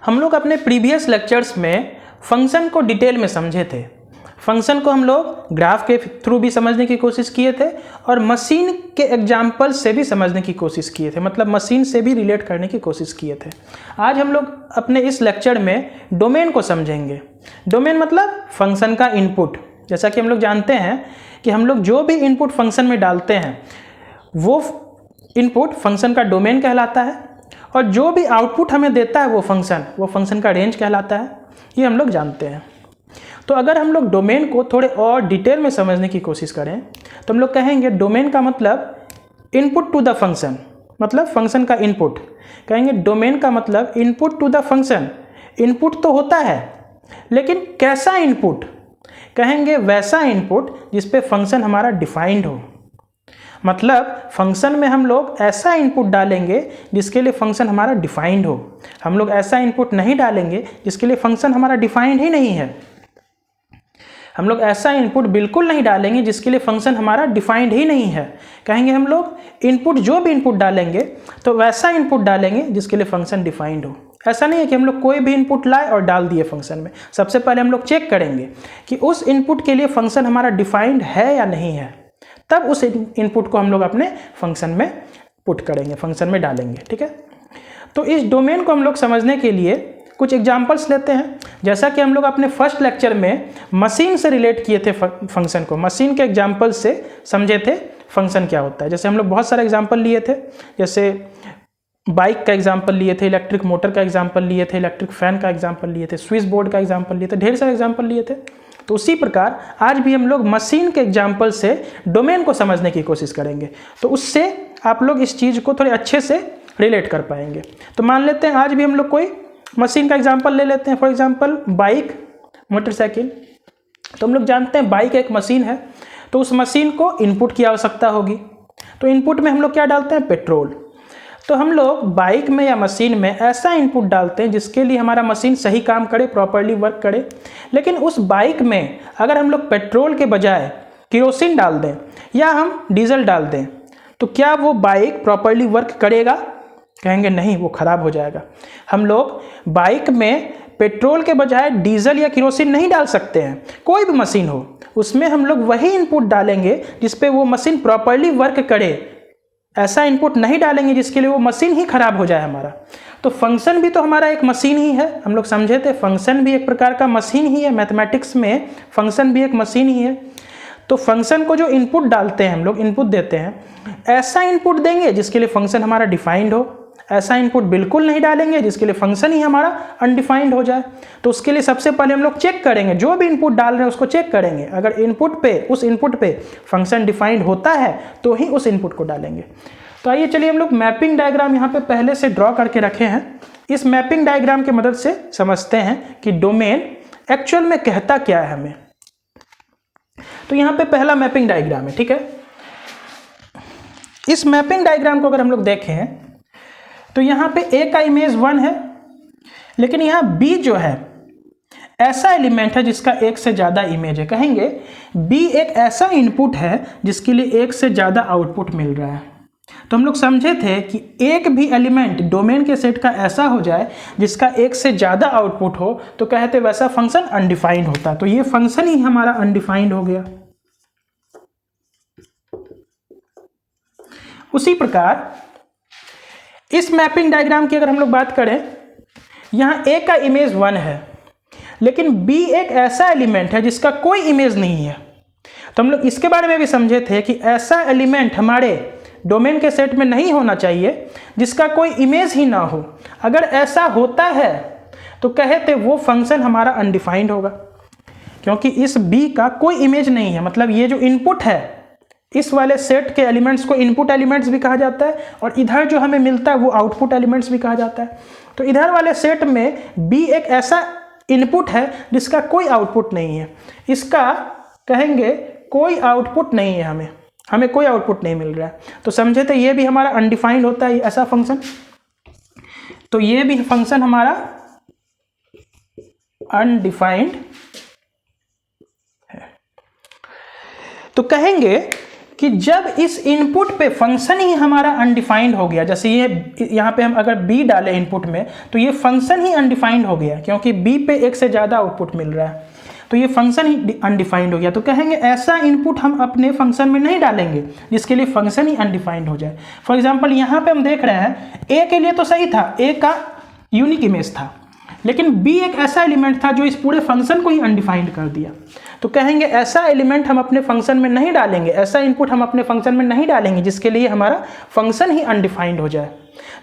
हम लोग अपने प्रीवियस लेक्चर्स में फंक्शन को डिटेल में समझे थे। फंक्शन को हम लोग ग्राफ के थ्रू भी समझने की कोशिश किए थे और मशीन के एग्जाम्पल से भी समझने की कोशिश किए थे, मतलब मशीन से भी रिलेट करने की कोशिश किए थे। आज हम लोग अपने इस लेक्चर में डोमेन को समझेंगे। डोमेन मतलब फंक्शन का इनपुट। जैसा कि हम लोग जानते हैं कि हम लोग जो भी इनपुट फंक्शन में डालते हैं वो इनपुट फंक्शन का डोमेन कहलाता है, और जो भी आउटपुट हमें देता है वो फंक्शन का रेंज कहलाता है। ये हम लोग जानते हैं। तो अगर हम लोग डोमेन को थोड़े और डिटेल में समझने की कोशिश करें तो हम लोग कहेंगे डोमेन का मतलब इनपुट टू द फंक्शन, मतलब फंक्शन का इनपुट। कहेंगे डोमेन का मतलब input to the function. Input तो होता है, लेकिन कैसा इनपुट? कहेंगे वैसा इनपुट जिस पे फंक्शन हमारा डिफाइंड हो। मतलब फंक्शन में हम लोग ऐसा इनपुट डालेंगे जिसके लिए फंक्शन हमारा डिफाइंड हो। हम लोग ऐसा इनपुट नहीं डालेंगे जिसके लिए फंक्शन हमारा डिफाइंड ही नहीं है। हम लोग ऐसा इनपुट बिल्कुल नहीं डालेंगे जिसके लिए फंक्शन हमारा डिफाइंड ही नहीं है। कहेंगे हम लोग इनपुट जो भी इनपुट डालेंगे तो वैसा इनपुट डालेंगे जिसके लिए फंक्शन डिफाइंड हो। ऐसा नहीं है कि हम लोग कोई भी इनपुट लाए और डाल दिए फंक्शन में। सबसे पहले हम लोग चेक करेंगे कि उस इनपुट के लिए फंक्शन हमारा डिफाइंड है या नहीं है, तब उस इनपुट को हम लोग अपने फंक्शन में पुट करेंगे, फंक्शन में डालेंगे। ठीक है, तो इस डोमेन को हम लोग समझने के लिए कुछ एग्जांपल्स लेते हैं। जैसा कि हम लोग अपने फर्स्ट लेक्चर में मशीन से रिलेट किए थे फंक्शन को, मशीन के एग्जांपल से समझे थे फंक्शन क्या होता है। जैसे हम लोग बहुत सारे एग्जांपल लिए थे, जैसे बाइक का एग्जांपल लिए थे, इलेक्ट्रिक मोटर का एग्जांपल लिए थे, इलेक्ट्रिक फैन का एग्जांपल लिए थे, स्विच बोर्ड का एग्जांपल लिए थे, ढेर सारे एग्जांपल लिए थे। तो उसी प्रकार आज भी हम लोग मशीन के एग्जांपल से डोमेन को समझने की कोशिश करेंगे, तो उससे आप लोग इस चीज़ को थोड़े अच्छे से रिलेट कर पाएंगे। तो मान लेते हैं आज भी हम लोग कोई मशीन का एग्जांपल ले लेते हैं। For example bike, motorcycle. तो हम लोग जानते हैं बाइक एक मशीन है, तो उस मशीन को इनपुट की आवश्यकता होगी। तो इनपुट में हम लोग क्या डालते हैं? पेट्रोल। तो हम लोग बाइक में या मशीन में ऐसा इनपुट डालते हैं जिसके लिए हमारा मशीन सही काम करे, प्रॉपर्ली वर्क करे। लेकिन उस बाइक में अगर हम लोग पेट्रोल के बजाय केरोसिन डाल दें या हम डीजल डाल दें तो क्या वो बाइक प्रॉपर्ली वर्क करेगा? कहेंगे नहीं, वो खराब हो जाएगा। हम लोग बाइक में पेट्रोल के बजाय डीजल या केरोसिन नहीं डाल सकते हैं। कोई भी मशीन हो उसमें हम लोग वही इनपुट डालेंगे जिस पे वो मशीन प्रॉपर्ली वर्क करे। ऐसा इनपुट नहीं डालेंगे जिसके लिए वो मशीन ही खराब हो जाए हमारा। तो फंक्शन भी तो हमारा एक मशीन ही है। हम लोग समझे थे फंक्शन भी एक प्रकार का मशीन ही है। मैथमेटिक्स में फंक्शन भी एक मशीन ही है। तो फंक्शन को जो इनपुट डालते हैं, हम लोग इनपुट देते हैं, ऐसा इनपुट देंगे जिसके लिए फंक्शन हमारा डिफाइंड हो। ऐसा इनपुट बिल्कुल नहीं डालेंगे जिसके लिए फंक्शन ही हमारा अनडिफाइंड हो जाए। तो उसके लिए सबसे पहले हम लोग चेक करेंगे, जो भी इनपुट डाल रहे हैं उसको चेक करेंगे। अगर उस इनपुट पे फंक्शन डिफाइंड होता है तो ही उस इनपुट को डालेंगे। तो आइए चलिए हम लोग मैपिंग डायग्राम यहाँ पे पहले से ड्रॉ करके रखे हैं। इस मैपिंग डायग्राम की मदद से समझते हैं कि डोमेन एक्चुअल में कहता क्या है हमें। तो यहाँ पे पहला मैपिंग डायग्राम है। ठीक है, इस मैपिंग डायग्राम को अगर हम लोग देखें तो यहाँ पे ए का इमेज 1 है, लेकिन यहाँ बी जो है ऐसा एलिमेंट है जिसका एक से ज़्यादा इमेज है। कहेंगे बी एक ऐसा इनपुट है जिसके लिए एक से ज़्यादा आउटपुट मिल रहा है। तो हम लोग समझे थे कि एक भी एलिमेंट डोमेन के सेट का ऐसा हो जाए जिसका एक से ज़्यादा आउटपुट हो तो कहते वैसा फंक्शन अनडिफाइंड होता। तो ये फंक्शन ही हमारा अनडिफाइंड हो गया। उसी प्रकार इस मैपिंग डायग्राम की अगर हम लोग बात करें, यहाँ ए का इमेज 1 है, लेकिन बी एक ऐसा एलिमेंट है जिसका कोई इमेज नहीं है। तो हम लोग इसके बारे में भी समझे थे कि ऐसा एलिमेंट हमारे डोमेन के सेट में नहीं होना चाहिए जिसका कोई इमेज ही ना हो। अगर ऐसा होता है तो कहते वो फंक्शन हमारा अनडिफाइंड होगा, क्योंकि इस बी का कोई इमेज नहीं है। मतलब ये जो इनपुट है, इस वाले सेट के एलिमेंट्स को इनपुट एलिमेंट्स भी कहा जाता है, और इधर जो हमें मिलता है वो आउटपुट एलिमेंट्स भी कहा जाता है। तो इधर वाले सेट में बी एक ऐसा इनपुट है जिसका कोई आउटपुट नहीं है। इसका कहेंगे कोई आउटपुट नहीं है, हमें कोई आउटपुट नहीं मिल रहा है। तो समझे थे ये भी हमारा अनडिफाइंड होता है ऐसा फंक्शन। तो ये भी फंक्शन हमारा अनडिफाइंड है। तो कहेंगे कि जब इस इनपुट पे फंक्शन ही हमारा अनडिफाइंड हो गया, जैसे ये यहाँ पे हम अगर b डालें इनपुट में तो ये फंक्शन ही अनडिफाइंड हो गया, क्योंकि b पे एक से ज़्यादा आउटपुट मिल रहा है, तो ये फंक्शन ही अनडिफाइंड हो गया। तो कहेंगे ऐसा इनपुट हम अपने फंक्शन में नहीं डालेंगे जिसके लिए फंक्शन ही अनडिफाइंड हो जाए। फॉर एग्जांपल यहाँ पे हम देख रहे हैं a के लिए तो सही था, a का यूनिक इमेज था, लेकिन b एक ऐसा एलिमेंट था जो इस पूरे फंक्शन को ही अनडिफाइंड कर दिया। तो कहेंगे ऐसा एलिमेंट हम अपने फंक्शन में नहीं डालेंगे, ऐसा इनपुट हम अपने फंक्शन में नहीं डालेंगे जिसके लिए हमारा फंक्शन ही अनडिफाइंड हो जाए।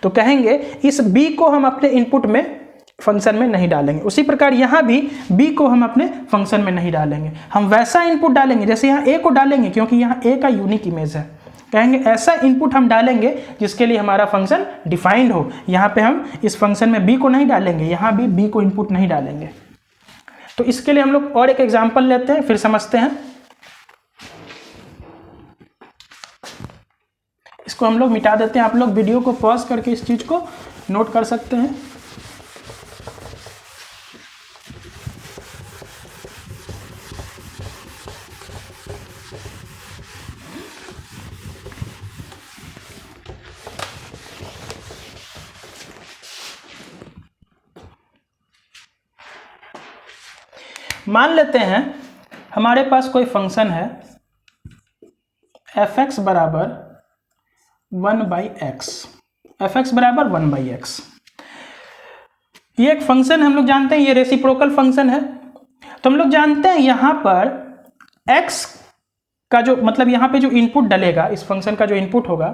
तो कहेंगे इस b को हम अपने इनपुट में फंक्शन में नहीं डालेंगे। उसी प्रकार यहाँ भी b को हम अपने फंक्शन में नहीं डालेंगे, हम वैसा इनपुट डालेंगे जैसे यहाँ a को डालेंगे, क्योंकि यहाँ a का यूनिक इमेज है। कहेंगे ऐसा इनपुट हम डालेंगे जिसके लिए हमारा फंक्शन डिफाइंड हो। यहाँ पे हम इस फंक्शन में b को नहीं डालेंगे, यहाँ भी b को इनपुट नहीं डालेंगे। तो इसके लिए हम लोग और एक एग्जांपल लेते हैं, फिर समझते हैं। इसको हम लोग मिटा देते हैं, आप लोग वीडियो को पॉज करके इस चीज को नोट कर सकते हैं। मान लेते हैं हमारे पास कोई फंक्शन है f(x) बराबर 1/x, f(x) बराबर 1/x। ये एक फंक्शन हम लोग जानते हैं, ये रेसिप्रोकल फंक्शन है। तो हम लोग जानते हैं यहाँ पर x का जो मतलब यहाँ पे जो इनपुट डलेगा, इस फंक्शन का जो इनपुट होगा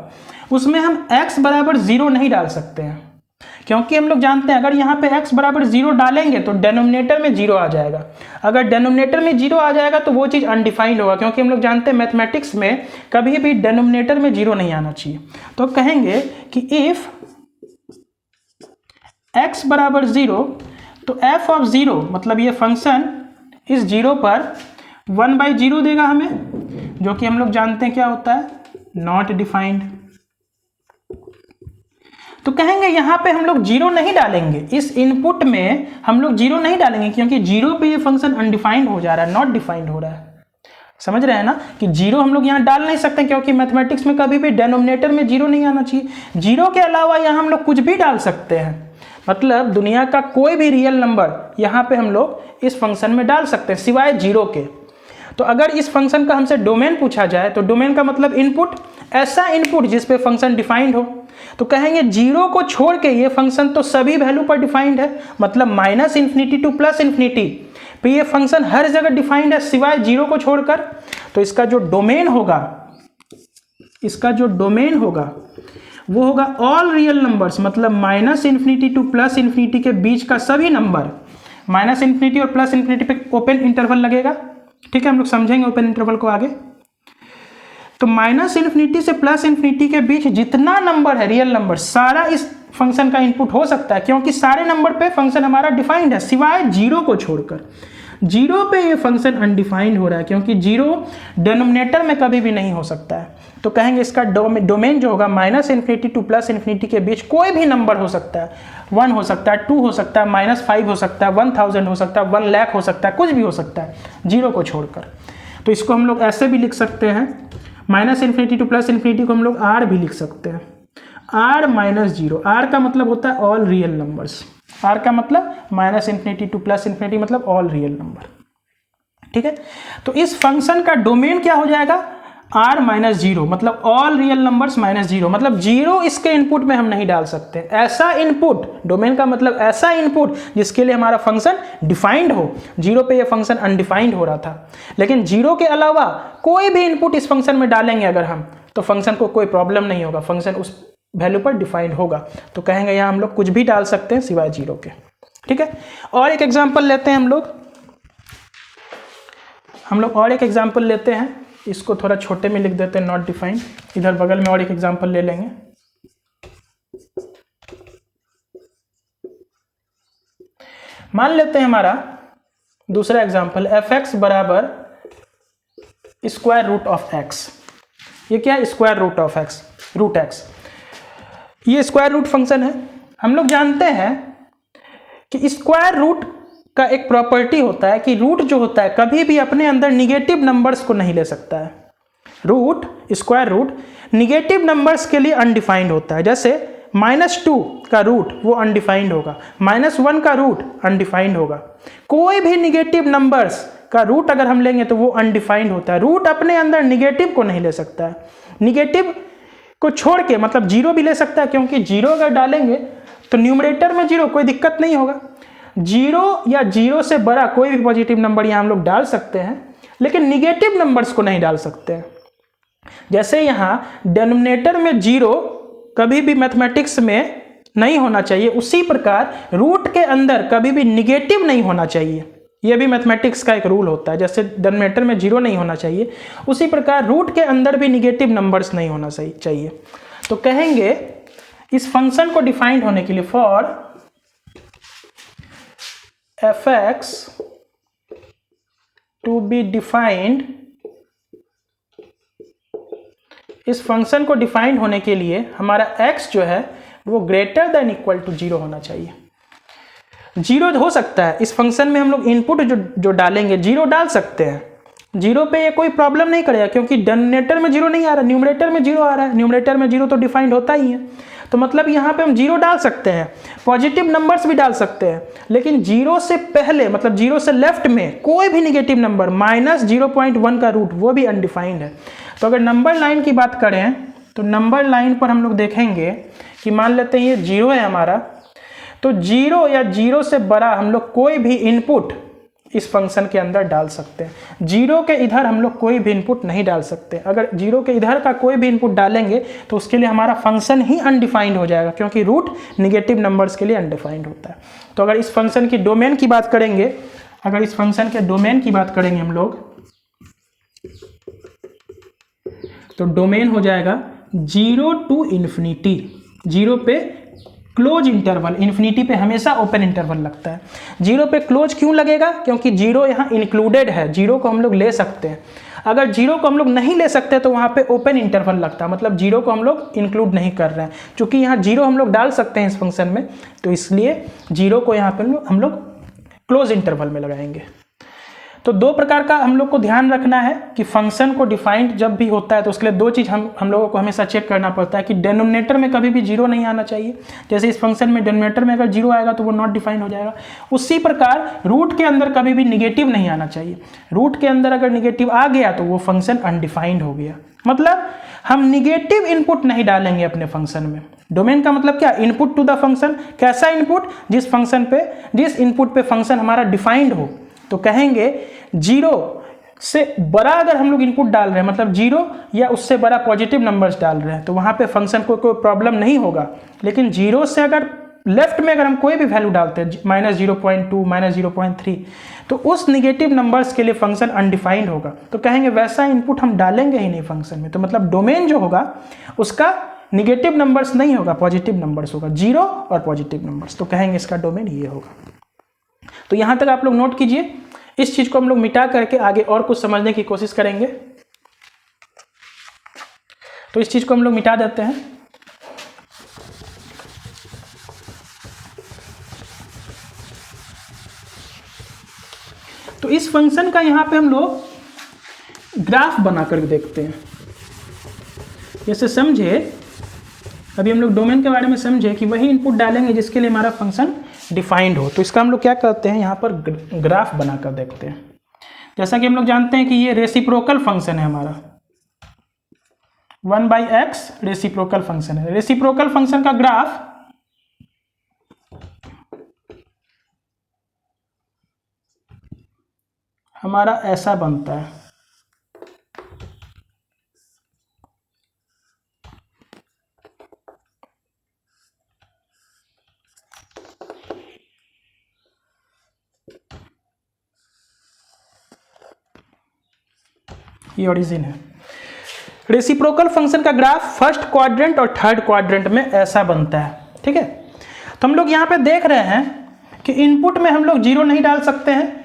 उसमें हम x बराबर 0 नहीं डाल सकते हैं, क्योंकि हम लोग जानते हैं अगर यहाँ पे x बराबर 0 डालेंगे तो डेनोमिनेटर में 0 आ जाएगा। अगर डेनोमिनेटर में 0 आ जाएगा तो वो चीज़ अनडिफाइंड होगा, क्योंकि हम लोग जानते हैं मैथमेटिक्स में कभी भी डेनोमिनेटर में 0 नहीं आना चाहिए। तो कहेंगे कि इफ x बराबर 0 तो f ऑफ 0 मतलब ये फंक्शन इस 0 पर 1/0 देगा हमें, जो कि हम लोग जानते हैं क्या होता है, नॉट डिफाइंड। तो कहेंगे यहाँ पे हम लोग 0 नहीं डालेंगे, इस इनपुट में हम लोग 0 नहीं डालेंगे, क्योंकि 0 पे ये फंक्शन अनडिफाइंड हो जा रहा है, नॉट डिफाइंड हो रहा है। समझ रहे हैं ना कि 0 हम लोग यहाँ डाल नहीं सकते, क्योंकि मैथमेटिक्स में कभी भी डेनोमिनेटर में 0 नहीं आना चाहिए। 0 के अलावा यहाँ हम लोग कुछ भी डाल सकते हैं, मतलब दुनिया का कोई भी रियल नंबर यहाँ पे हम लोग इस फंक्शन में डाल सकते हैं सिवाय 0 के। तो अगर इस फंक्शन का हमसे डोमेन पूछा जाए तो डोमेन का मतलब इनपुट, ऐसा इनपुट जिस पे फंक्शन डिफाइंड हो। तो कहेंगे 0 को छोड़ के ये फंक्शन तो सभी वैल्यू पर डिफाइंड है, मतलब -∞ टू +∞ पे ये फंक्शन हर जगह डिफाइंड है सिवाय 0 को छोड़कर। तो इसका जो डोमेन होगा, वो होगा ऑल रियल नंबर्स, मतलब -∞ टू +∞ के बीच का सभी नंबर। -∞ और +∞ पे ओपन इंटरवल लगेगा, ठीक है, हम लोग समझेंगे ओपन इंटरवल को आगे। तो -∞ से +∞ के बीच जितना नंबर है रियल नंबर, सारा इस फंक्शन का इनपुट हो सकता है, क्योंकि सारे नंबर पे फंक्शन हमारा डिफाइंड है सिवाय 0 को छोड़कर। 0 पे ये फंक्शन अनडिफाइंड हो रहा है, क्योंकि 0 डिनोमिनेटर में कभी भी नहीं हो सकता है। तो कहेंगे इसका डोमेन जो होगा -∞ टू +∞ के बीच कोई भी नंबर हो सकता है, 1 हो सकता है, 2 हो सकता है, -5 हो सकता है, 1000 हो सकता है, 1 लाख हो सकता है, कुछ भी हो सकता है 0 को छोड़कर। तो इसको हम लोग ऐसे भी लिख सकते हैं, -∞ टू +∞ को हम लोग r भी लिख सकते हैं, r - 0। r का मतलब होता है ऑल रियल नंबर्स, r का मतलब -∞ टू +∞ मतलब ऑल रियल नंबर, ठीक है। तो इस फंक्शन का डोमेन क्या हो जाएगा, r - 0 मतलब ऑल रियल नंबर्स -0, मतलब 0 इसके इनपुट में हम नहीं डाल सकते। ऐसा इनपुट, डोमेन का मतलब ऐसा इनपुट जिसके लिए हमारा फंक्शन डिफाइंड हो। 0 पे ये फंक्शन अनडिफाइंड हो रहा था, लेकिन 0 के अलावा कोई भी इनपुट इस फंक्शन में डालेंगे अगर हम, तो फंक्शन को कोई प्रॉब्लम नहीं होगा, फंक्शन उस वैल्यू पर डिफाइंड होगा। तो कहेंगे यहाँ हम लोग कुछ भी डाल सकते हैं सिवाय 0 के, ठीक है। और एक एग्जाम्पल लेते हैं हम लोग और एक एग्जाम्पल लेते हैं, इसको थोड़ा छोटे में लिख देते हैं, नॉट डिफाइंड। इधर बगल में और एक एग्जाम्पल ले लेंगे। मान लेते हैं हमारा दूसरा एग्जाम्पल f(x) बराबर √x। ये क्या है, √x। ये स्क्वायर रूट फंक्शन है। हम लोग जानते हैं कि स्क्वायर रूट का एक प्रॉपर्टी होता है कि रूट जो होता है कभी भी अपने अंदर निगेटिव नंबर्स को नहीं ले सकता है। Root square root negative numbers के लिए अनडिफाइंड होता है। जैसे -2 का रूट वो अनडिफाइंड होगा, -1 का रूट अनडिफाइंड होगा। कोई भी निगेटिव नंबर्स का रूट अगर हम लेंगे तो वो अनडिफाइंड होता है। रूट अपने अंदर निगेटिव को नहीं ले सकता है, निगेटिव को छोड़ के, मतलब जीरो भी ले सकता है, क्योंकि जीरो अगर डालेंगे तो न्यूमरेटर में जीरो, कोई दिक्कत नहीं होगा। जीरो या जीरो से बड़ा कोई भी पॉजिटिव नंबर यहाँ हम लोग डाल सकते हैं, लेकिन निगेटिव नंबर्स को नहीं डाल सकते हैं। जैसे यहाँ डिनोमिनेटर में जीरो कभी भी मैथमेटिक्स में नहीं होना चाहिए, उसी प्रकार रूट के अंदर कभी भी निगेटिव नहीं होना चाहिए। यह भी मैथमेटिक्स का एक रूल होता है। जैसे डिनोमिनेटर में जीरो नहीं होना चाहिए, उसी प्रकार रूट के अंदर भी निगेटिव नंबर्स नहीं होना चाहिए। तो कहेंगे इस फंक्शन को डिफाइंड होने के लिए, for f(x) to be defined, इस फंक्शन को डिफाइंड होने के लिए हमारा x जो है वो ग्रेटर देन इक्वल टू 0 होना चाहिए। जीरो हो सकता है, इस फंक्शन में हम लोग इनपुट जो डालेंगे जीरो डाल सकते हैं, जीरो पे ये कोई प्रॉब्लम नहीं करेगा, क्योंकि डिनोमिनेटर में जीरो नहीं आ रहा, न्यूमरेटर में जीरो आ रहा है। न्यूमरेटर में जीरो तो डिफाइंड होता ही है, तो मतलब यहाँ पे हम जीरो डाल सकते हैं, पॉजिटिव नंबर्स भी डाल सकते हैं, लेकिन जीरो से पहले, मतलब जीरो से लेफ्ट में कोई भी निगेटिव नंबर, -0.1 का रूट, वो भी अनडिफाइंड है। तो अगर नंबर लाइन की बात करें तो नंबर लाइन पर हम लोग देखेंगे कि मान लेते हैं ये जीरो है हमारा, तो जीरो या जीरो से बड़ा हम लोग कोई भी इनपुट इस फंक्शन के अंदर डाल सकते हैं। जीरो के इधर हम लोग कोई भी इनपुट नहीं डाल सकते। अगर जीरो के इधर का कोई भी इनपुट डालेंगे तो उसके लिए हमारा फंक्शन ही अनडिफाइंड हो जाएगा, क्योंकि रूट निगेटिव नंबर्स के लिए अनडिफाइंड होता है। तो अगर इस फंक्शन की डोमेन की बात करेंगे, अगर इस फंक्शन के डोमेन की बात करेंगे हम लोग, तो डोमेन हो जाएगा 0 to इन्फिनिटी। जीरो पे क्लोज इंटरवल, इन्फिनिटी पे हमेशा ओपन इंटरवल लगता है। जीरो पे क्लोज क्यों लगेगा? क्योंकि जीरो यहाँ इंक्लूडेड है, जीरो को हम लोग ले सकते हैं। अगर जीरो को हम लोग नहीं ले सकते तो वहाँ पे ओपन इंटरवल लगता है, मतलब जीरो को हम लोग इंक्लूड नहीं कर रहे हैं। चूंकि यहाँ जीरो हम लोग डाल सकते हैं इस फंक्शन में, तो इसलिए जीरो को यहाँ पे हम लोग क्लोज इंटरवल में लगाएंगे। तो दो प्रकार का हम लोग को ध्यान रखना है कि फंक्शन को डिफाइंड जब भी होता है तो उसके लिए दो चीज़ हम लोगों को हमेशा चेक करना पड़ता है कि डिनोमिनेटर में कभी भी जीरो नहीं आना चाहिए। जैसे इस फंक्शन में डिनोमिनेटर में अगर जीरो आएगा तो वो नॉट डिफाइंड हो जाएगा। उसी प्रकार रूट के अंदर कभी भी निगेटिव नहीं आना चाहिए। रूट के अंदर अगर निगेटिव आ गया तो वो फंक्शन अनडिफाइंड हो गया। मतलब हम निगेटिव इनपुट नहीं डालेंगे अपने फंक्शन में। डोमेन का मतलब क्या? Input to the function. कैसा इनपुट? जिस इनपुट पे फंक्शन हमारा डिफाइंड हो। तो कहेंगे जीरो से बड़ा अगर हम लोग इनपुट डाल रहे हैं, मतलब जीरो या उससे बड़ा पॉजिटिव नंबर्स डाल रहे हैं, तो वहाँ पे फंक्शन को कोई प्रॉब्लम नहीं होगा। लेकिन जीरो से अगर लेफ्ट में अगर हम कोई भी वैल्यू डालते हैं, -0.2, -0.3, तो उस निगेटिव नंबर्स के लिए फंक्शन अनडिफाइंड होगा। तो कहेंगे वैसा इनपुट हम डालेंगे ही नहीं फंक्शन में। तो मतलब डोमेन जो होगा उसका निगेटिव नंबर्स नहीं होगा, पॉजिटिव नंबर्स होगा, जीरो और पॉजिटिव नंबर्स। तो कहेंगे इसका डोमेन ये होगा। तो यहाँ तक आप लोग नोट कीजिए। इस चीज को हम लोग मिटा करके आगे और कुछ समझने की कोशिश करेंगे। तो इस चीज को हम लोग मिटा देते हैं। तो इस फंक्शन का यहाँ पे हम लोग ग्राफ बना कर देखते हैं। जैसे समझे, अभी हम लोग डोमेन के बारे में समझे कि वही इनपुट डालेंगे जिसके लिए हमारा फंक्शन डिफाइंड हो। तो इसका हम लोग क्या करते हैं, यहाँ पर ग्राफ बनाकर देखते हैं। जैसा कि हम लोग जानते हैं कि ये रेसिप्रोकल फंक्शन है हमारा, 1/x रेसिप्रोकल फंक्शन है। रेसिप्रोकल फंक्शन का ग्राफ हमारा ऐसा बनता है। ये ओरिजिन है। रेसिप्रोकल फंक्शन का ग्राफ फर्स्ट क्वाड्रेंट और थर्ड क्वाड्रेंट में ऐसा बनता है। ठीक है, तो हम लोग यहाँ पे देख रहे हैं कि इनपुट में हम लोग जीरो नहीं डाल सकते हैं।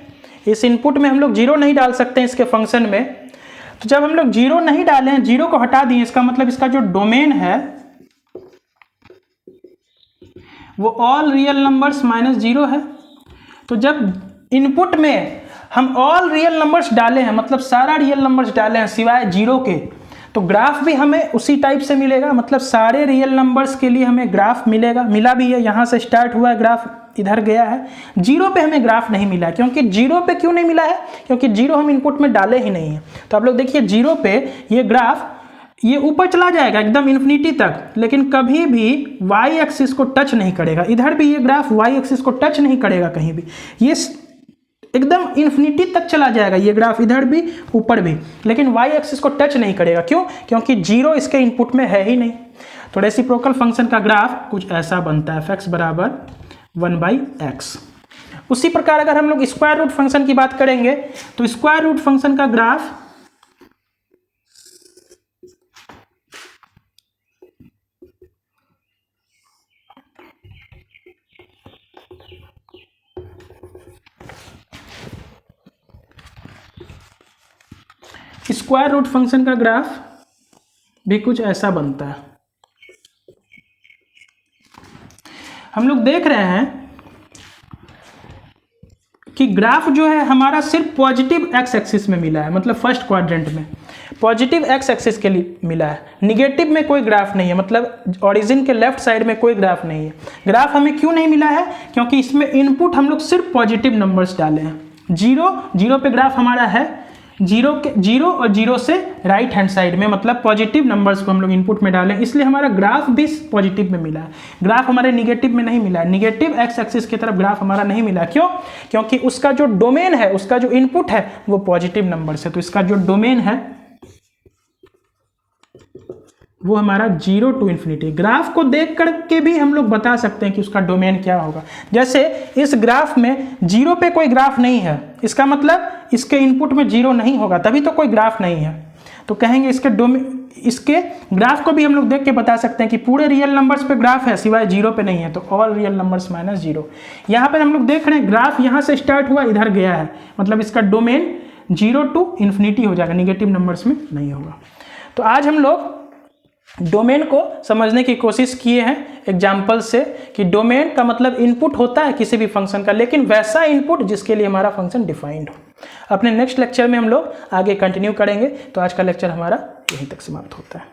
इस इनपुट में हम लोग जीरो नहीं डाल सकते हैं इसके फंक्शन में। तो जब हम लोग जीरो नहीं डाले हैं, जीरो को हटा दिए, इसका मतलब इसका जो डोमेन है वो ऑल रियल नंबर्स -0 है। तो जब इनपुट में हम ऑल रियल नंबर्स डाले हैं, मतलब सारा रियल नंबर्स डाले हैं सिवाय जीरो के, तो ग्राफ भी हमें उसी टाइप से मिलेगा, मतलब सारे रियल नंबर्स के लिए हमें ग्राफ मिलेगा, मिला भी है, यहाँ से स्टार्ट हुआ है ग्राफ इधर गया है। जीरो पे हमें ग्राफ नहीं मिला, क्योंकि जीरो पे क्यों नहीं मिला है, क्योंकि जीरो हम इनपुट में डाले ही नहीं है। तो आप लोग देखिए जीरो पे ये ग्राफ ये ऊपर चला जाएगा एकदम इन्फिनिटी तक, लेकिन कभी भी वाई एक्सिस को टच नहीं करेगा। इधर भी ये ग्राफ वाई एक्सिस को टच नहीं करेगा कहीं भी, ये एकदम इन्फिनिटी तक चला जाएगा ये ग्राफ, इधर भी ऊपर भी, लेकिन वाई एक्सिस को टच नहीं करेगा। क्यों? क्योंकि जीरो इसके इनपुट में है ही नहीं। तो रेसिप्रोकल फंक्शन का ग्राफ कुछ ऐसा बनता है, fx बराबर 1/x। उसी प्रकार अगर हम लोग स्क्वायर रूट फंक्शन की बात करेंगे तो स्क्वायर रूट फंक्शन का ग्राफ भी कुछ ऐसा बनता है। हम लोग देख रहे हैं कि ग्राफ जो है हमारा सिर्फ पॉजिटिव एक्स एक्सिस में मिला है, मतलब फर्स्ट क्वाड्रेंट में पॉजिटिव एक्स एक्सिस के लिए मिला है, निगेटिव में कोई ग्राफ नहीं है, मतलब ओरिजिन के लेफ्ट साइड में कोई ग्राफ नहीं है। ग्राफ हमें क्यों नहीं मिला है? क्योंकि इसमें इनपुट हम लोग सिर्फ पॉजिटिव नंबर्स डाले हैं। जीरो पे ग्राफ हमारा है, जीरो और जीरो से राइट हैंड साइड में, मतलब पॉजिटिव नंबर्स को हम लोग इनपुट में डालें, इसलिए हमारा ग्राफ भी पॉजिटिव में मिला है। ग्राफ हमारे निगेटिव में नहीं मिला है, निगेटिव एक्स एक्सिस की तरफ ग्राफ हमारा नहीं मिला। क्यों? क्योंकि उसका जो डोमेन है, उसका जो इनपुट है वो पॉजिटिव नंबर से, तो इसका जो डोमेन है वो हमारा 0 to इन्फिनिटी। ग्राफ को देख करके भी हम लोग बता सकते हैं कि उसका डोमेन क्या होगा। जैसे इस ग्राफ में जीरो पे कोई ग्राफ नहीं है, इसका मतलब इसके इनपुट में जीरो नहीं होगा, तभी तो कोई ग्राफ नहीं है। तो कहेंगे इसके ग्राफ को भी हम लोग देख के बता सकते हैं कि पूरे रियल नंबर्स पे ग्राफ है सिवाय जीरो पे नहीं है, तो all real numbers minus zero. यहाँ पे हम लोग देख रहे हैं ग्राफ यहाँ से स्टार्ट हुआ इधर गया है, मतलब इसका डोमेन 0 to इन्फिनिटी हो जाएगा, निगेटिव नंबर्स में नहीं होगा। तो आज हम लोग डोमेन को समझने की कोशिश किए हैं एग्जाम्पल से, कि डोमेन का मतलब इनपुट होता है किसी भी फंक्शन का, लेकिन वैसा इनपुट जिसके लिए हमारा फंक्शन डिफाइंड हो। अपने नेक्स्ट लेक्चर में हम लोग आगे कंटिन्यू करेंगे। तो आज का लेक्चर हमारा यहीं तक समाप्त होता है।